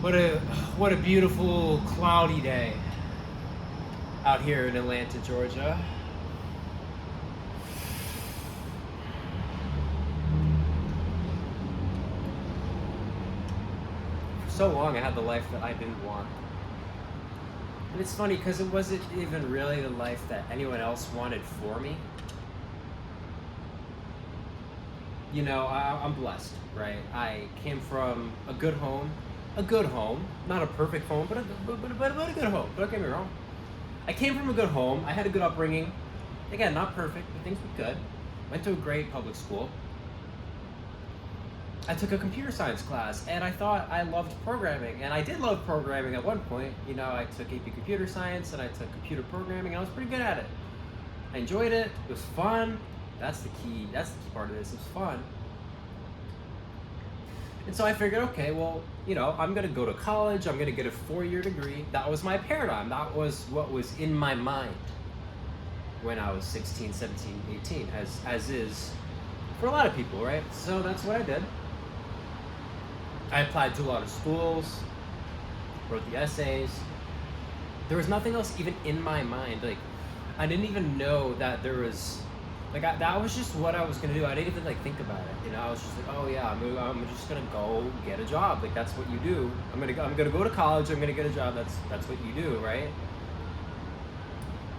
What a beautiful cloudy day out here in Atlanta, Georgia. For so long I had the life that I didn't want. And it's funny because it wasn't even really the life that anyone else wanted for me. You know, I'm blessed, right? I came from a good home, not a perfect home, but a good home. Don't get me wrong. I came from a good home. I had a good upbringing. Again, not perfect, but things were good. Went to a great public school. I took a computer science class, and I thought I loved programming, and I did love programming at one point. You know, I took AP Computer Science, and I took computer programming, and I was pretty good at it. I enjoyed it. It was fun. That's the key part of this. It was fun. And so I figured, okay, well, you know, I'm going to go to college. I'm going to get a 4-year degree. That was my paradigm. That was what was in my mind when I was 16, 17, 18, as is for a lot of people, right? So that's what I did. I applied to a lot of schools, wrote the essays. There was nothing else even in my mind. Like, I didn't even know that there was, like, that was just what I was gonna do. I didn't even like think about it. You know, I was just like, oh yeah, I'm just gonna go get a job. Like, that's what you do. I'm gonna go to college. I'm gonna get a job. That's what you do, right?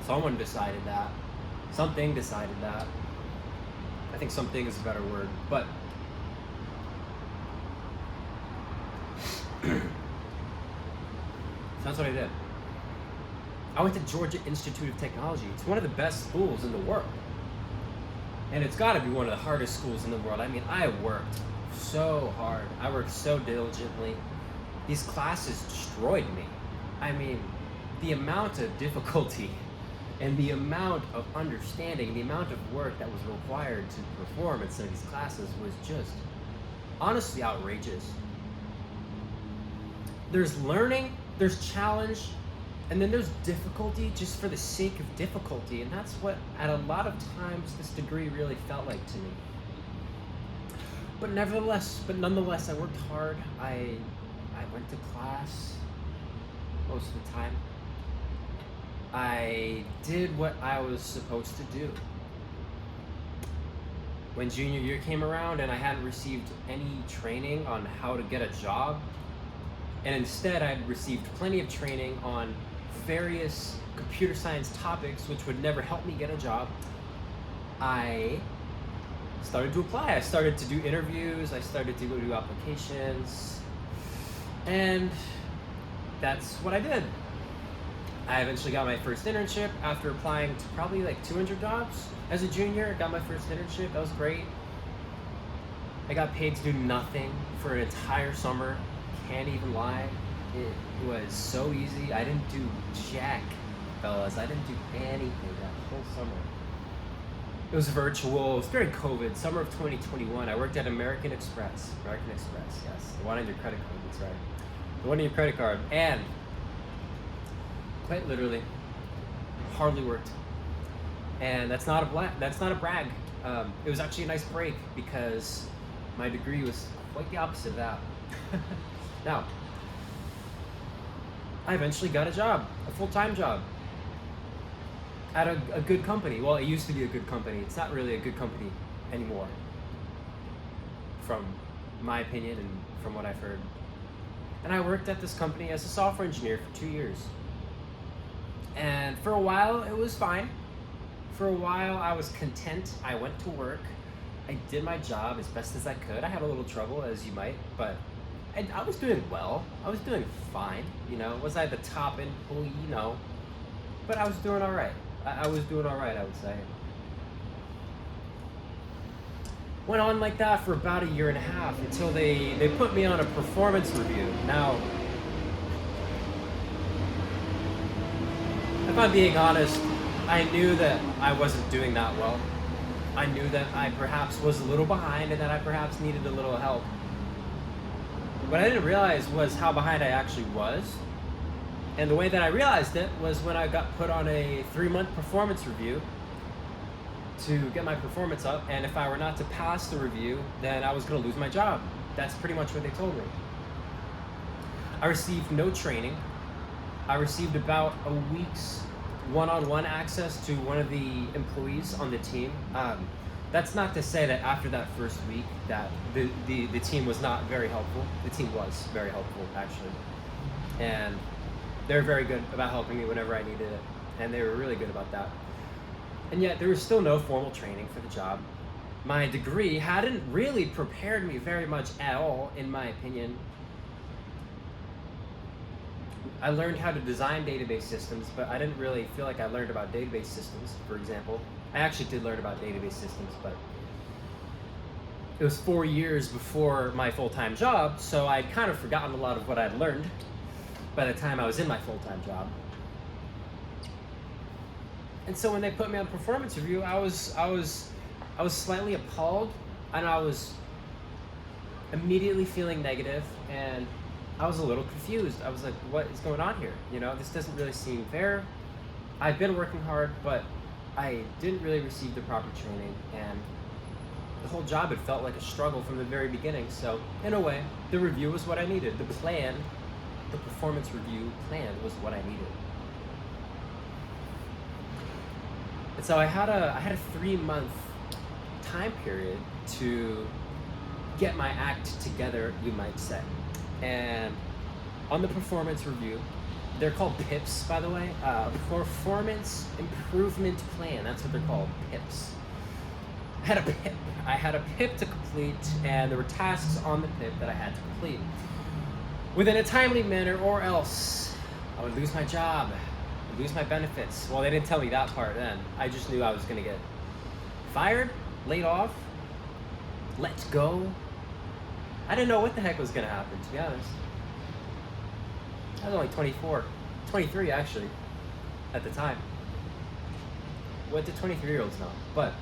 Someone decided that. Something decided that. I think something is a better word, but so that's what I did. I went to Georgia Institute of Technology. It's one of the best schools in the world. And it's got to be one of the hardest schools in the world. I mean, I worked so hard. I worked so diligently. These classes destroyed me. I mean, the amount of difficulty and the amount of understanding, the amount of work that was required to perform in some of these classes was just honestly outrageous. There's learning, there's challenge, and then there's difficulty just for the sake of difficulty. And that's what, at a lot of times, this degree really felt like to me. But nonetheless, I worked hard. I went to class most of the time. I did what I was supposed to do. When junior year came around and I hadn't received any training on how to get a job, and instead I'd received plenty of training on various computer science topics which would never help me get a job, I started to apply. I started to do interviews, I started to go do applications, and that's what I did. I eventually got my first internship after applying to probably like 200 jobs. As a junior, I got my first internship. That was great. I got paid to do nothing for an entire summer. Can't even lie. It was so easy. I didn't do jack, fellas. I didn't do anything that whole summer. It was virtual. It was during COVID, summer of 2021. I worked at American Express. American Express, yes. The one on your credit card, that's right. The one on your credit card. And quite literally, hardly worked. And that's not a brag. It was actually a nice break because my degree was quite the opposite of that. Now, I eventually got a job, a full-time job, at a good company. Well, it used to be a good company. It's not really a good company anymore, from my opinion and from what I've heard. And I worked at this company as a software engineer for 2 years. And for a while, it was fine. For a while, I was content. I went to work. I did my job as best as I could. I had a little trouble, as you might, but I was doing well. I was doing fine. You know, was I the top employee? No. But I was doing all right. I was doing all right, I would say. Went on like that for about 1.5 years until they put me on a performance review. Now, if I'm being honest, I knew that I wasn't doing that well. I knew that I perhaps was a little behind and that I perhaps needed a little help. What I didn't realize was how behind I actually was. And the way that I realized it was when I got put on a 3-month performance review to get my performance up, and if I were not to pass the review, then I was going to lose my job. That's pretty much what they told me. I received no training. I received about a week's one-on-one access to one of the employees on the team. That's not to say that after that first week that the team was not very helpful. The team was very helpful, actually. And they were very good about helping me whenever I needed it. And they were really good about that. And yet there was still no formal training for the job. My degree hadn't really prepared me very much at all, in my opinion. I learned how to design database systems, but I didn't really feel like I learned about database systems, for example. I actually did learn about database systems, but it was 4 years before my full-time job, so I'd kind of forgotten a lot of what I'd learned by the time I was in my full-time job. And so when they put me on performance review, I was slightly appalled, and I was immediately feeling negative, and I was a little confused. I was like, what is going on here? You know, this doesn't really seem fair. I've been working hard, but I didn't really receive the proper training, and the whole job had felt like a struggle from the very beginning. So in a way, the review was what I needed. The plan, the performance review plan was what I needed. And so I had a 3-month time period to get my act together, you might say. And on the performance review, they're called PIPs, by the way, Performance Improvement Plan. That's what they're called, PIPs. I had a PIP to complete, and there were tasks on the PIP that I had to complete within a timely manner, or else I would lose my job, lose my benefits. Well, they didn't tell me that part then. I just knew I was gonna get fired, laid off, let go. I didn't know what the heck was gonna happen, to be honest. I was only 23 actually, at the time. What do 23-year-olds know? But,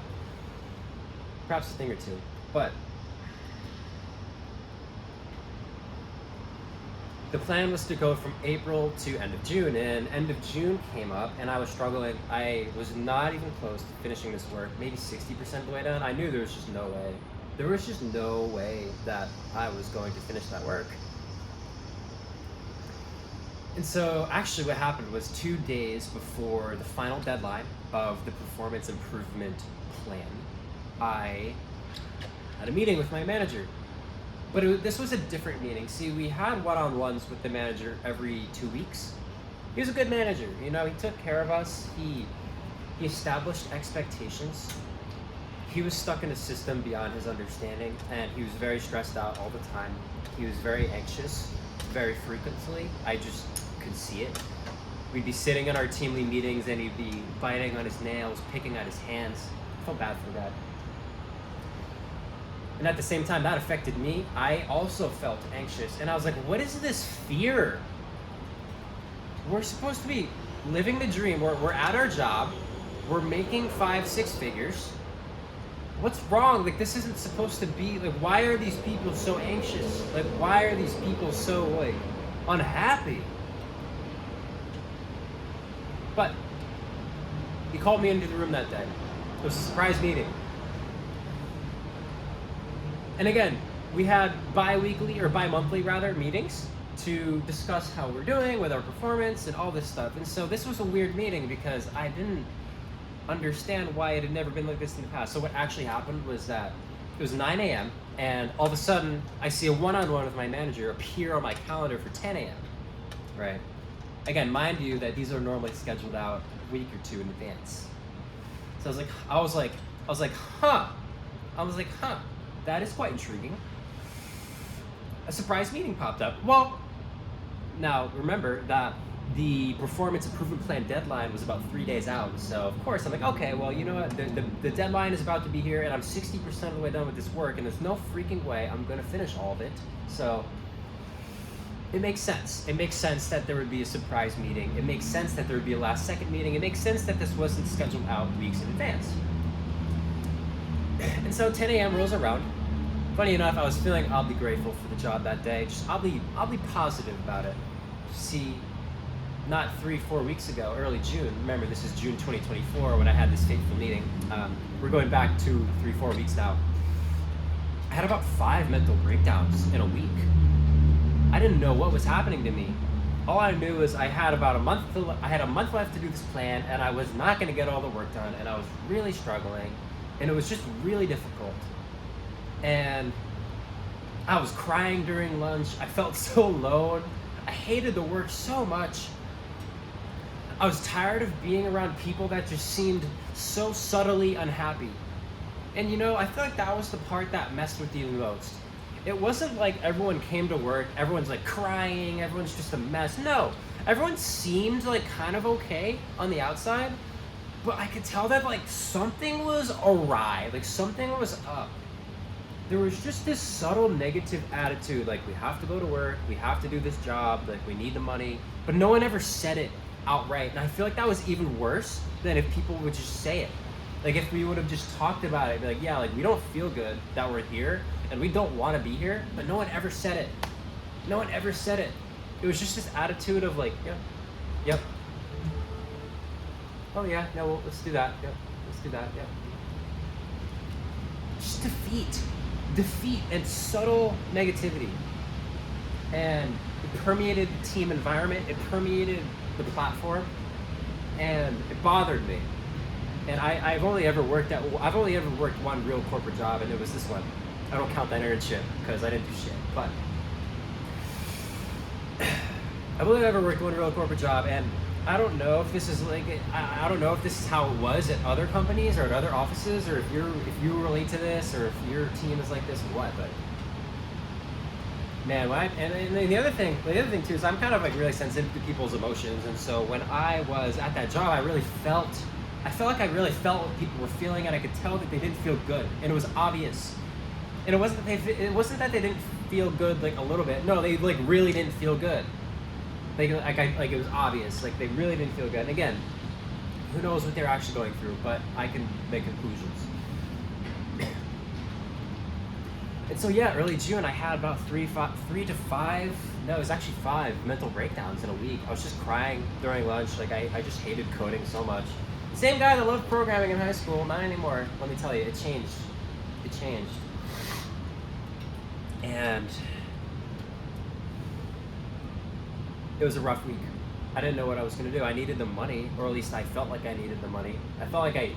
perhaps a thing or two. But, the plan was to go from April to end of June, and end of June came up, and I was struggling. I was not even close to finishing this work, maybe 60% of the way done. I knew there was just no way. There was just no way that I was going to finish that work. And so actually what happened was 2 days before the final deadline of the performance improvement plan, I had a meeting with my manager. But this was a different meeting. See, we had one-on-ones with the manager every 2 weeks. He was a good manager, you know, he took care of us. He established expectations. He was stuck in a system beyond his understanding, and he was very stressed out all the time. He was very anxious, very frequently. I just could see it. We'd be sitting in our team lead meetings, and he'd be biting on his nails, picking at his hands. I felt bad for the guy. And at the same time, that affected me. I also felt anxious, and I was like, what is this fear? We're supposed to be living the dream. We're at our job. We're making 5-6 figures. What's wrong? Like, this isn't supposed to be, like, why are these people so anxious? Like, why are these people so, like, unhappy? But he called me into the room that day. It was a surprise meeting. And again, we had bi-weekly, or bi-monthly rather, meetings to discuss how we're doing with our performance and all this stuff. And so this was a weird meeting because I didn't understand why it had never been like this in the past. So what actually happened was that it was 9 a.m. and all of a sudden I see a one-on-one with my manager appear on my calendar for 10 a.m. Right? Again, mind you that these are normally scheduled out a week or two in advance. So I was like, huh. That is quite intriguing. A surprise meeting popped up. Well, now remember that the performance improvement plan deadline was about 3 days out. So of course I'm like, okay, well, you know what? The deadline is about to be here, and I'm 60% of the way done with this work, and there's no freaking way I'm gonna finish all of it. So it makes sense. It makes sense that there would be a surprise meeting. It makes sense that there would be a last second meeting. It makes sense that this wasn't scheduled out weeks in advance. And so 10 a.m. rolls around. Funny enough, I was feeling oddly grateful for the job that day. Just oddly positive about it. See, not 3-4 weeks ago, early June. Remember, this is June 2024 when I had this fateful meeting. We're going back 2-3-4 weeks now. I had about 5 mental breakdowns in a week. I didn't know what was happening to me. All I knew is I had about a month left to do this plan, and I was not going to get all the work done, and I was really struggling, and it was just really difficult. And I was crying during lunch. I felt so alone. I hated the work so much. I was tired of being around people that just seemed so subtly unhappy. And I feel like that was the part that messed with you the most. It wasn't like everyone came to work, everyone's like crying, everyone's just a mess. No, everyone seemed like kind of okay on the outside, but I could tell that like something was awry, like something was up. There was just this subtle negative attitude, like we have to go to work, we have to do this job, like we need the money, but no one ever said it outright. And I feel like that was even worse than if people would just say it. Like if we would have just talked about it, be like, yeah, like we don't feel good that we're here and we don't want to be here, but no one ever said it. No one ever said it. It was just this attitude of like, yep. Oh yeah, no, well, let's do that. Yep, let's do that. Yep. Just defeat and subtle negativity. And it permeated the team environment, it permeated the platform, and it bothered me. And I've only ever worked one real corporate job, and it was this one. I don't count that internship because I didn't do shit. But I've only ever worked one real corporate job, and I don't know if this is like I don't know if this is how it was at other companies or at other offices, or if you relate to this, or if your team is like this or what. But man, and the other thing too is I'm kind of like really sensitive to people's emotions, and so when I was at that job, I felt like I really felt what people were feeling, and I could tell that they didn't feel good, and it was obvious. And it wasn't that they didn't feel good like a little bit. No, they like really didn't feel good. Like it was obvious. Like they really didn't feel good. And again, who knows what they're actually going through? But I can make conclusions. And so yeah, early June I had about 3 to 5. No, it was actually 5 mental breakdowns in a week. I was just crying during lunch. Like I just hated coding so much. Same guy that loved programming in high school, not anymore. Let me tell you, it changed. It changed. And it was a rough week. I didn't know what I was going to do. I needed the money, or at least I felt like I needed the money. I felt like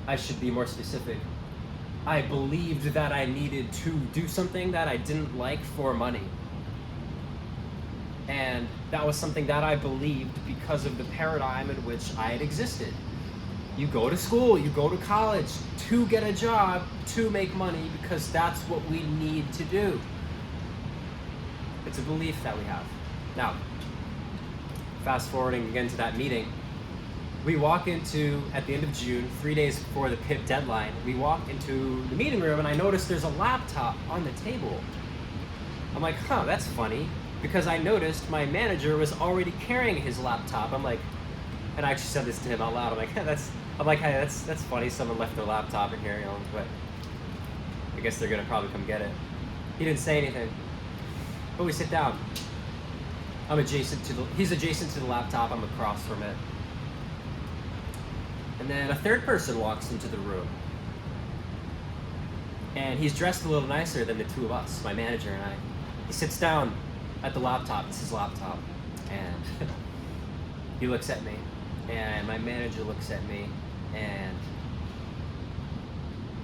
I should be more specific. I believed that I needed to do something that I didn't like for money. And that was something that I believed because of the paradigm in which I had existed. You go to school, you go to college to get a job, to make money, because that's what we need to do. It's a belief that we have. Now, fast forwarding again to that meeting, we walk into, at the end of June, 3 days before the PIP deadline, we walk into the meeting room and I noticed there's a laptop on the table. I'm like, that's funny, because I noticed my manager was already carrying his laptop. I'm like, and I actually said this to him out loud. I'm like, hey, that's funny. Someone left their laptop in here, but I guess they're gonna probably come get it. He didn't say anything, but we sit down. He's adjacent to the laptop. I'm across from it. And then a third person walks into the room. And he's dressed a little nicer than the two of us, my manager and I. He sits down at the laptop. It's his laptop. And he looks at me. And my manager looks at me. And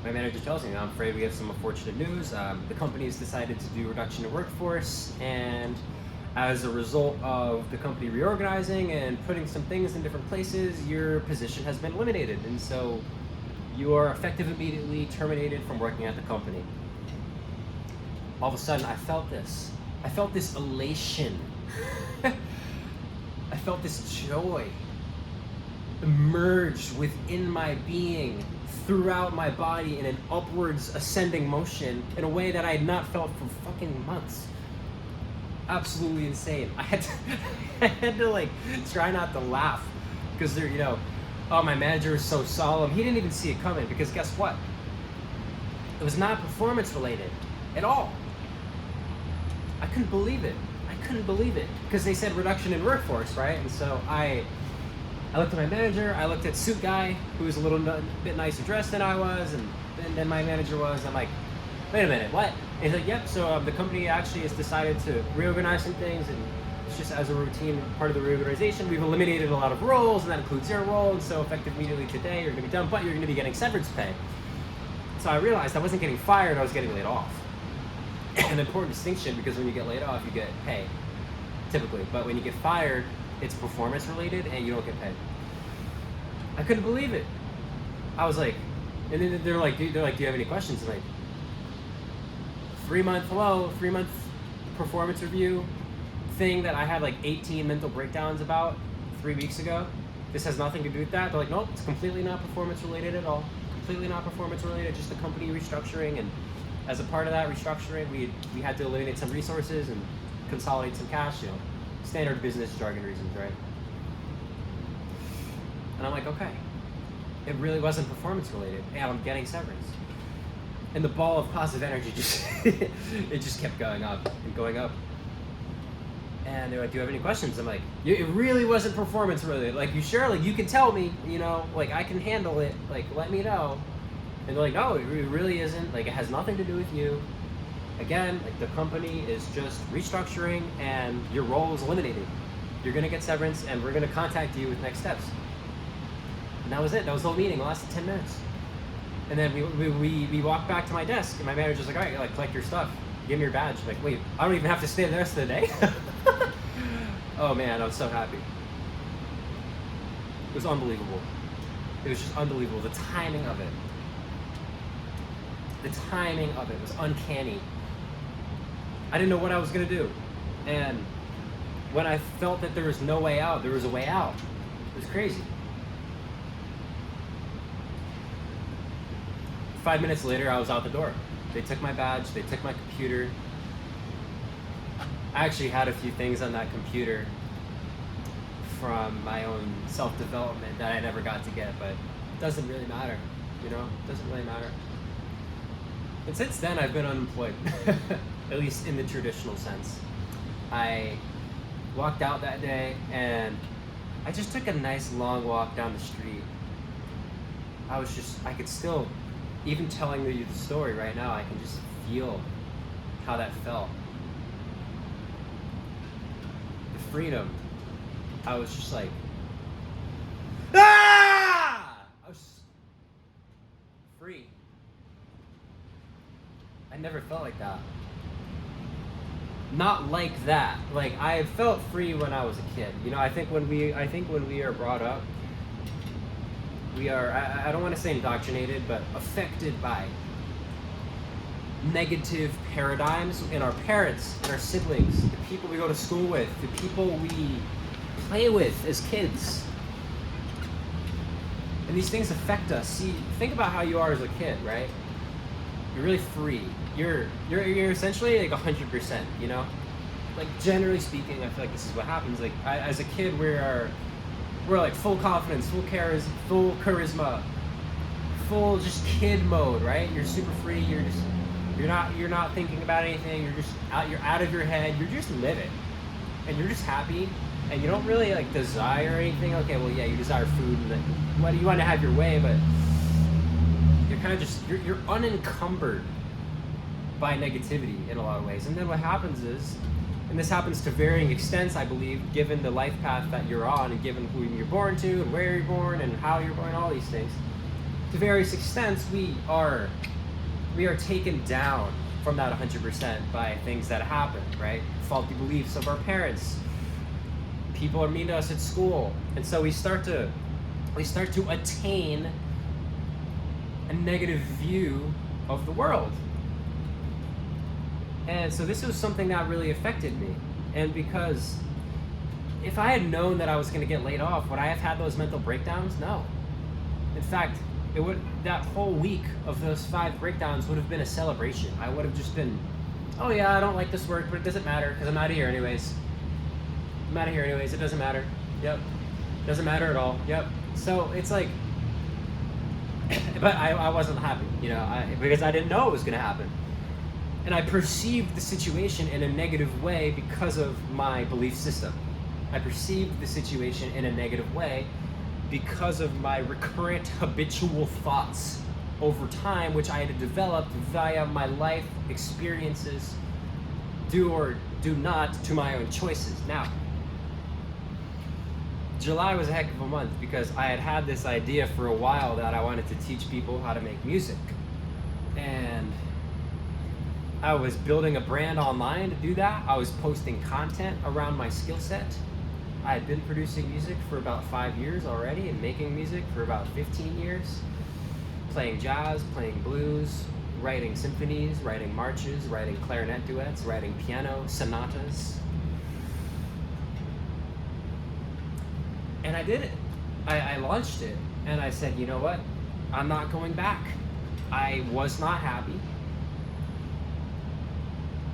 my manager tells me, I'm afraid we have some unfortunate news. The company's decided to do reduction in workforce. And as a result of the company reorganizing and putting some things in different places, your position has been eliminated. And so you are effective immediately terminated from working at the company. All of a sudden, I felt this. I felt this elation. I felt this joy emerge within my being, throughout my body in an upwards ascending motion in a way that I had not felt for fucking months. Absolutely insane. I had to like try not to laugh because they're, my manager is so solemn. He didn't even see it coming because guess what? It was not performance related at all. I couldn't believe it because they said reduction in workforce, right? And so I looked at my manager, I looked at suit guy who was a little bit nicer dressed than I was, and then my manager was. I'm like, wait a minute, what? He's like, yep, so the company actually has decided to reorganize some things, and it's just as a routine part of the reorganization, we've eliminated a lot of roles, and that includes your role, and so effective immediately today, you're gonna be done, but you're gonna be getting severance pay. So I realized I wasn't getting fired, I was getting laid off. An important distinction, because when you get laid off, you get pay, typically, but when you get fired, it's performance related, and you don't get paid. I couldn't believe it. I was like, and then they're like, do you have any questions? I'm like, 3 month performance review thing that I had like 18 mental breakdowns about 3 weeks ago. This has nothing to do with that. They're like, nope, it's completely not performance related at all. Completely not performance related, just a company restructuring. And as a part of that restructuring, we had to eliminate some resources and consolidate some cash, standard business jargon reasons, right? And I'm like, okay, it really wasn't performance related, and I'm getting severance. And the ball of positive energy just, it just kept going up and going up. And they're like, do you have any questions? I'm like, it really wasn't performance related. Like, you sure? Like, you can tell me, like, I can handle it. Like, let me know. And they're like, no, it really isn't. Like, it has nothing to do with you. Again, like, the company is just restructuring, and your role is eliminated. You're gonna get severance, and we're gonna contact you with next steps. And that was it. That was the whole meeting. It lasted 10 minutes. And then we walked back to my desk, and my manager's like, all right, like, collect your stuff. Give me your badge. I'm like, wait, I don't even have to stay the rest of the day? Oh man, I was so happy. It was unbelievable. It was just unbelievable. The timing of it. The timing of it was uncanny. I didn't know what I was gonna do. And when I felt that there was no way out, there was a way out. It was crazy. 5 minutes later, I was out the door. They took my badge, they took my computer. I actually had a few things on that computer from my own self-development that I never got to get, but it doesn't really matter, It doesn't really matter. And since then, I've been unemployed, at least in the traditional sense. I walked out that day, and I just took a nice long walk down the street. I could still, even telling you the story right now, I can just feel how that felt. The freedom. I was just like, ah! I was free. I never felt like that. Not like that. Like, I felt free when I was a kid. I think when we are brought up, we are, I don't want to say indoctrinated, but affected by negative paradigms in our parents, in our siblings, the people we go to school with, the people we play with as kids. And these things affect us. See, think about how you are as a kid, right? You're really free. You're essentially like 100%, Like, generally speaking, I feel like this is what happens. Like, as a kid, we're like full confidence, full charisma, full just kid mode, right? You're super free. You're not thinking about anything. You're out of your head. You're just living, and you're just happy, and you don't really like desire anything. Okay, well, yeah, you desire food, and you want to have your way, but you're kind of just you're unencumbered by negativity in a lot of ways. And then what happens is, and this happens to varying extents, I believe, given the life path that you're on, and given who you're born to, and where you're born, and how you're born, all these things. To various extents, we are taken down from that 100% by things that happen, right? Faulty beliefs of our parents. People are mean to us at school, and so we start to attain a negative view of the world. And so this was something that really affected me. And because if I had known that I was going to get laid off, would I have had those mental breakdowns? No. In fact, that whole week of those 5 breakdowns would have been a celebration. I would have just been, oh yeah, I don't like this work, but it doesn't matter because I'm out of here anyways. It doesn't matter. Yep. Doesn't matter at all. Yep. So it's like, but I wasn't happy, because I didn't know it was going to happen. And I perceived the situation in a negative way because of my belief system. I perceived the situation in a negative way because of my recurrent habitual thoughts over time, which I had to develop via my life experiences, do or do not to my own choices. Now, July was a heck of a month because I had this idea for a while that I wanted to teach people how to make music. And I was building a brand online to do that. I was posting content around my skill set. I had been producing music for about 5 years already and making music for about 15 years. Playing jazz, playing blues, writing symphonies, writing marches, writing clarinet duets, writing piano sonatas. And I did it. I launched it, and I said, you know what? I'm not going back. I was not happy.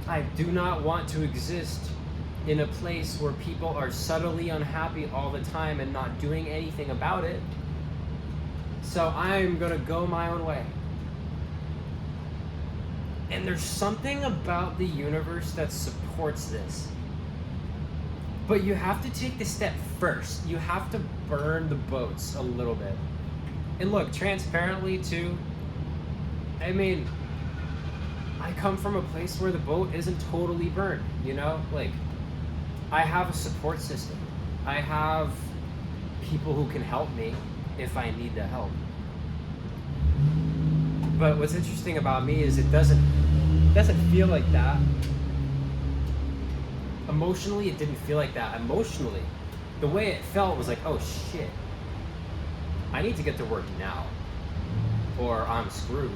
I do not want to exist in a place where people are subtly unhappy all the time and not doing anything about it. So I'm gonna go my own way. And there's something about the universe that supports this. But you have to take the step first. You have to burn the boats a little bit. And look, transparently too, I mean, I come from a place where the boat isn't totally burned, you know? Like, I have a support system. I have people who can help me if I need the help. But what's interesting about me is it doesn't feel like that. Emotionally, it didn't feel like that. Emotionally, the way it felt was like, oh shit, I need to get to work now or I'm screwed.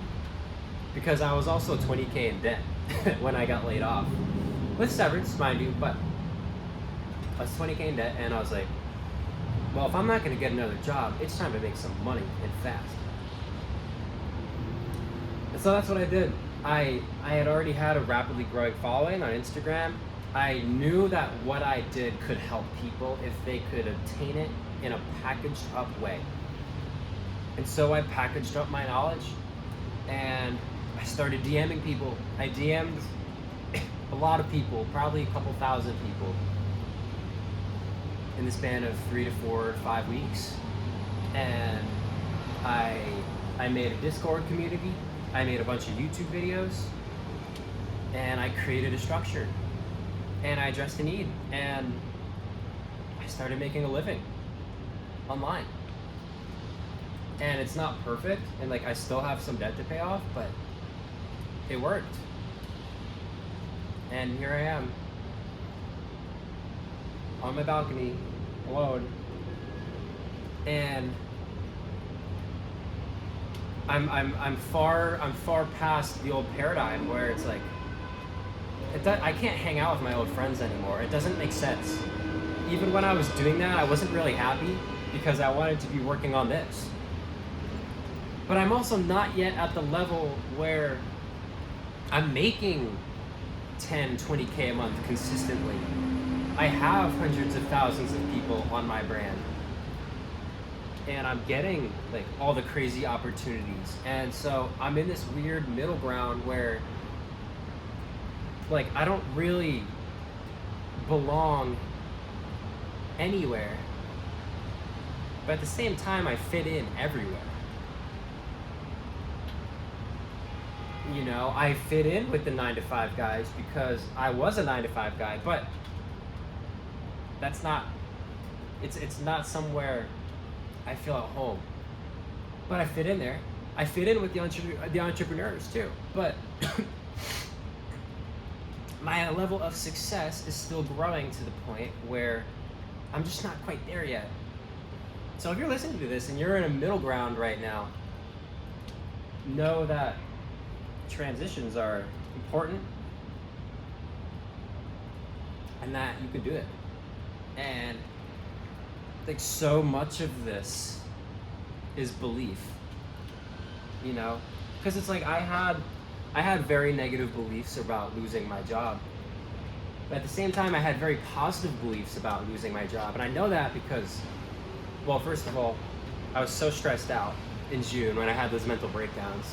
Because I was also 20K in debt when I got laid off. With severance, mind you, but I was 20K in debt, and I was like, well, if I'm not gonna get another job, it's time to make some money and fast. And so that's what I did. I had already had a rapidly growing following on Instagram. I knew that what I did could help people if they could obtain it in a packaged up way. And so I packaged up my knowledge, and I started DMing people. I DM'd a lot of people, probably a couple thousand people in the span of 3 to 4 or 5 weeks. And I made a Discord community. I made a bunch of YouTube videos, and I created a structure, and I addressed a need, and I started making a living online. And it's not perfect, and like I still have some debt to pay off, but it worked. And here I am on my balcony alone, and I'm far past the old paradigm where it's like I can't hang out with my old friends anymore. It doesn't make sense. Even when I was doing that, I wasn't really happy because I wanted to be working on this. But I'm also not yet at the level where I'm making 10, 20K a month consistently. I have hundreds of thousands of people on my brand. And I'm getting like all the crazy opportunities. And so I'm in this weird middle ground where like I don't really belong anywhere. But at the same time, I fit in everywhere. You know, I fit in with the 9-to-5 guys because I was a 9-to-5 guy, but that's not, it's not somewhere I feel at home. But I fit in there. I fit in with the entrepreneurs too. But my level of success is still growing to the point where I'm just not quite there yet. So if you're listening to this and you're in a middle ground right now, know that transitions are important and that you can do it. And I think so much of this is belief, you know, because it's like I had very negative beliefs about losing my job, but at the same time I had very positive beliefs about losing my job. And I know that because, well, first of all, I was so stressed out in June when I had those mental breakdowns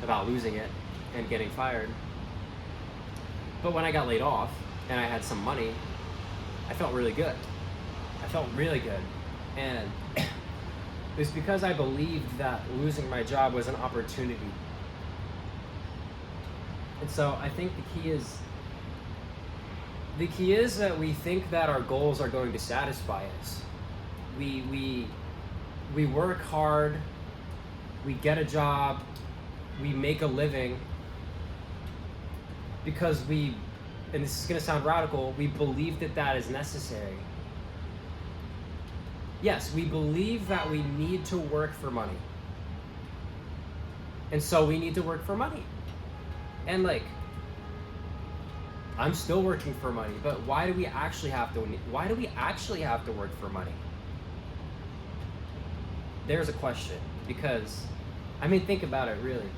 about losing it and getting fired. But when I got laid off and I had some money, I felt really good. I felt really good. And is because I believed that losing my job was an opportunity. And so I think the key is that we think that our goals are going to satisfy us. We work hard, we get a job, we make a living because and this is going to sound radical, we believe that that is necessary. Yes, we believe that we need to work for money. And so we need to work for money. And like, I'm still working for money, but why do we actually have to work for money? There's a question, because, I mean, think about it really.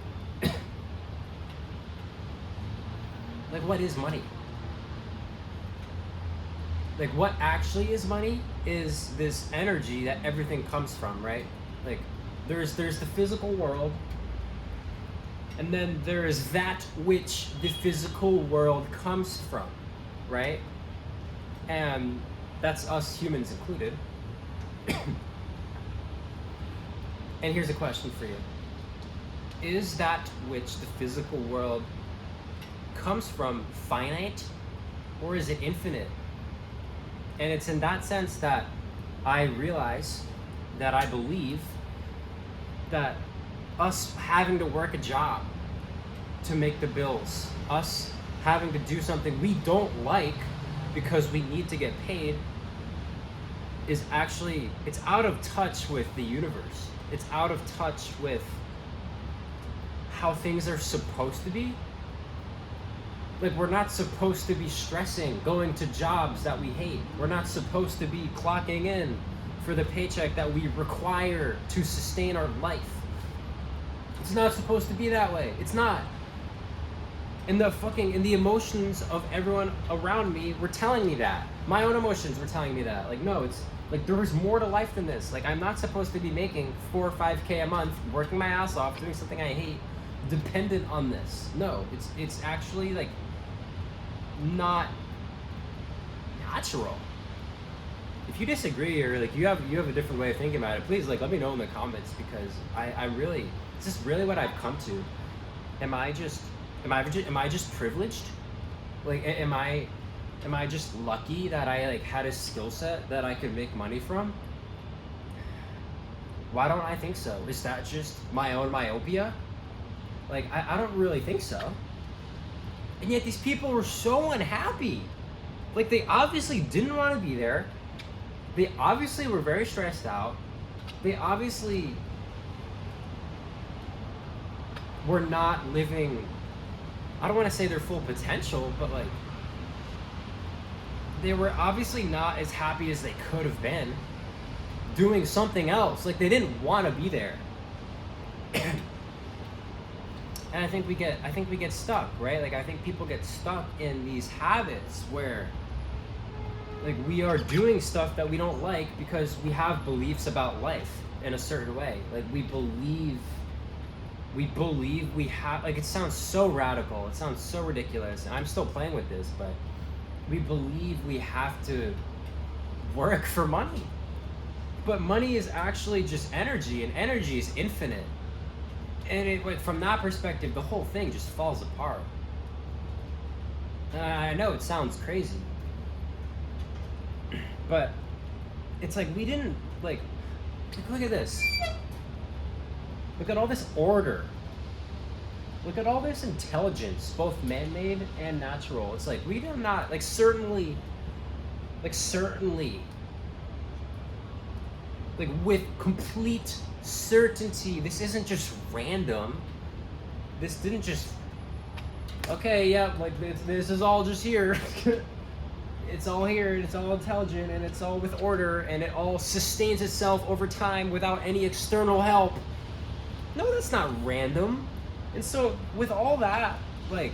Like, what is money? Like, what actually is money is this energy that everything comes from, right? Like, there's the physical world, and then there is that which the physical world comes from, right? And that's us humans included. And here's a question for you. Is that which the physical world comes from finite, or is it infinite? And it's in that sense that I realize, that I believe that us having to work a job to make the bills, us having to do something we don't like because we need to get paid, is actually, it's out of touch with the universe. It's out of touch with how things are supposed to be. Like, we're not supposed to be stressing, going to jobs that we hate. We're not supposed to be clocking in for the paycheck that we require to sustain our life. It's not supposed to be that way. It's not. And the emotions of everyone around me were telling me that. My own emotions were telling me that. Like, no, it's like, there was more to life than this. Like, I'm not supposed to be making 4 or 5K a month, working my ass off, doing something I hate, dependent on this. No, it's actually like not natural. If you disagree, or like you have a different way of thinking about it, please, like, let me know in the comments, because I really, is this really what I've come to? Am I just privileged? Like, am I just lucky that I like had a skill set that I could make money from? Why don't I think so? Is that just my own myopia? Like, I don't really think so. And yet these people were so unhappy. Like, they obviously didn't want to be there. They obviously were very stressed out. They obviously were not living, I don't want to say their full potential, but like, they were obviously not as happy as they could have been doing something else. Like, they didn't want to be there. And I think we get stuck, right? Like, I think people get stuck in these habits where, like, we are doing stuff that we don't like because we have beliefs about life in a certain way. Like, we believe we have, like, it sounds so radical, it sounds so ridiculous, and I'm still playing with this, but we believe we have to work for money. But money is actually just energy, and energy is infinite. And from that perspective, the whole thing just falls apart. I know it sounds crazy, but it's like, we didn't, like, look at this. Look at all this order. Look at all this intelligence, both man-made and natural. It's like, we did not, like, certainly, like, with complete certainty, this isn't just random. This didn't just, okay, yeah, like, this is all just here. It's all here, and it's all intelligent, and it's all with order, and it all sustains itself over time without any external help. No, that's not random. And so, with all that, like,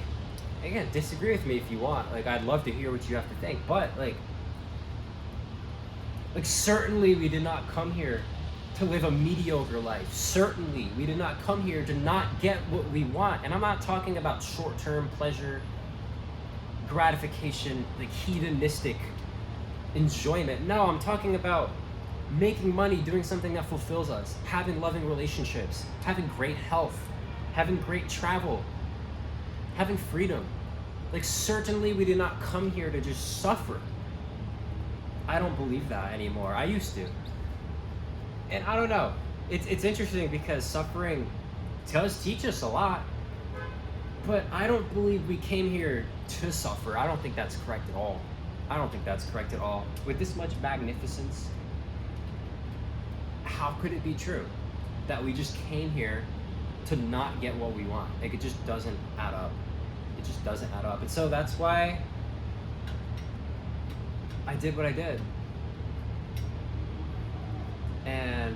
again, disagree with me if you want. Like, I'd love to hear what you have to think, but like certainly we did not come here to live a mediocre life. Certainly we did not come here to not get what we want. And I'm not talking about short-term pleasure, gratification, like hedonistic enjoyment. No, I'm talking about making money, doing something that fulfills us, having loving relationships, having great health, having great travel, having freedom. Like, certainly we did not come here to just suffer. I don't believe that anymore. I used to. And I don't know. It's interesting because suffering does teach us a lot. But I don't believe we came here to suffer. I don't think that's correct at all. I don't think that's correct at all. With this much magnificence, how could it be true that we just came here to not get what we want? Like, it just doesn't add up. It just doesn't add up. And so that's why I did what I did. And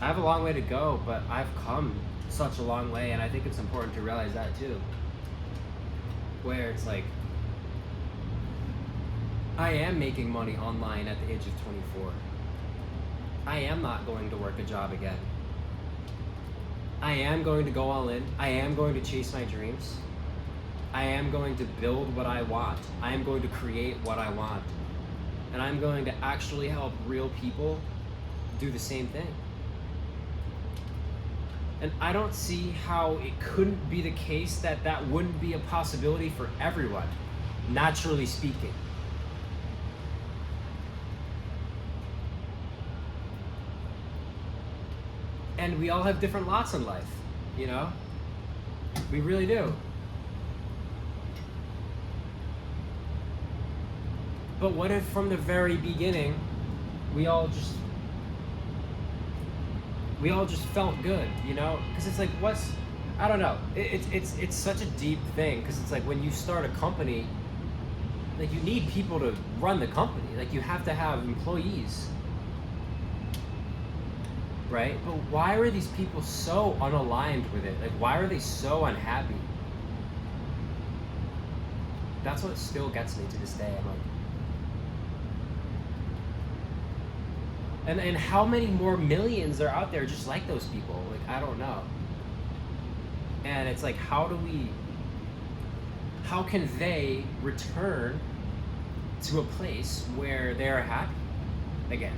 I have a long way to go, but I've come such a long way, and I think it's important to realize that too. Where it's like, I am making money online at the age of 24. I am not going to work a job again. I am going to go all in. I am going to chase my dreams. I am going to build what I want. I am going to create what I want. And I'm going to actually help real people do the same thing. And I don't see how it couldn't be the case that that wouldn't be a possibility for everyone, naturally speaking. And we all have different lots in life, you know? We really do. But what if from the very beginning, we all just felt good, you know? Because it's like, I don't know. It's such a deep thing, because it's like when you start a company, like, you need people to run the company. Like, you have to have employees. Right? But why are these people so unaligned with it? Like, why are they so unhappy? That's what still gets me to this day. I'm like, and how many more millions are out there just like those people? Like, I don't know. And it's like, how can they return to a place where they're happy again?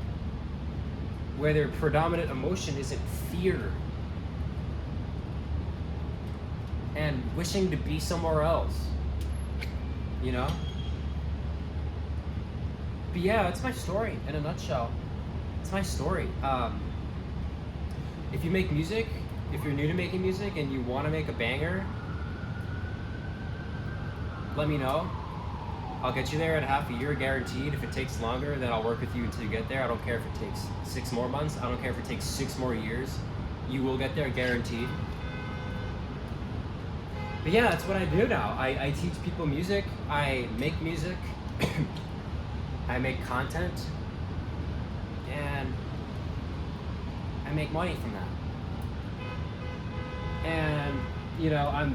Where their predominant emotion isn't fear and wishing to be somewhere else, you know? But yeah, that's my story in a nutshell. It's my story. If you make music, if you're new to making music and you want to make a banger, let me know. I'll get you there in half a year guaranteed. If it takes longer, then I'll work with you until you get there. I don't care if it takes 6 more months. I don't care if it takes 6 more years. You will get there guaranteed. But yeah, that's what I do now. I teach people music. I make music. I make content. And I make money from that. And, you know,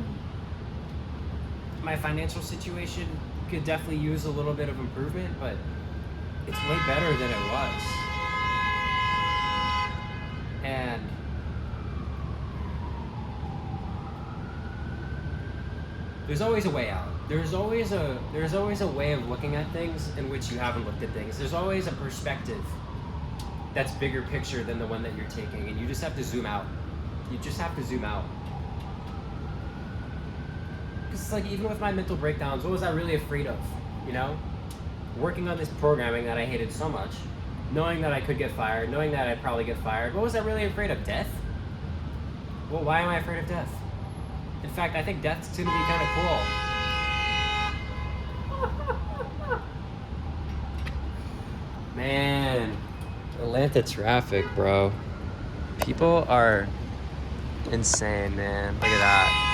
my financial situation could definitely use a little bit of improvement, but it's way better than it was. And there's always a way out. There's always a way of looking at things in which you haven't looked at things. There's always a perspective that's bigger picture than the one that you're taking, and you just have to zoom out. You just have to zoom out. It's like, even with my mental breakdowns, what was I really afraid of? You know, working on this programming that I hated so much, knowing that I could get fired, knowing that I'd probably get fired. What was I really afraid of? Death? Well, why am I afraid of death? In fact, I think death's gonna be kind of cool. Man, Atlanta traffic, bro. People are insane, man. Look at that.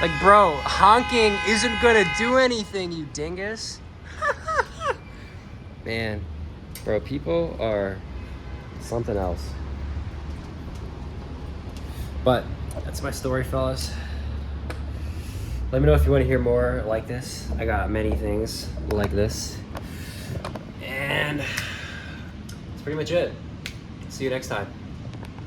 Like, bro, honking isn't gonna do anything, you dingus. Man, bro, people are something else. But that's my story, fellas. Let me know if you want to hear more like this. I got many things like this. And that's pretty much it. See you next time.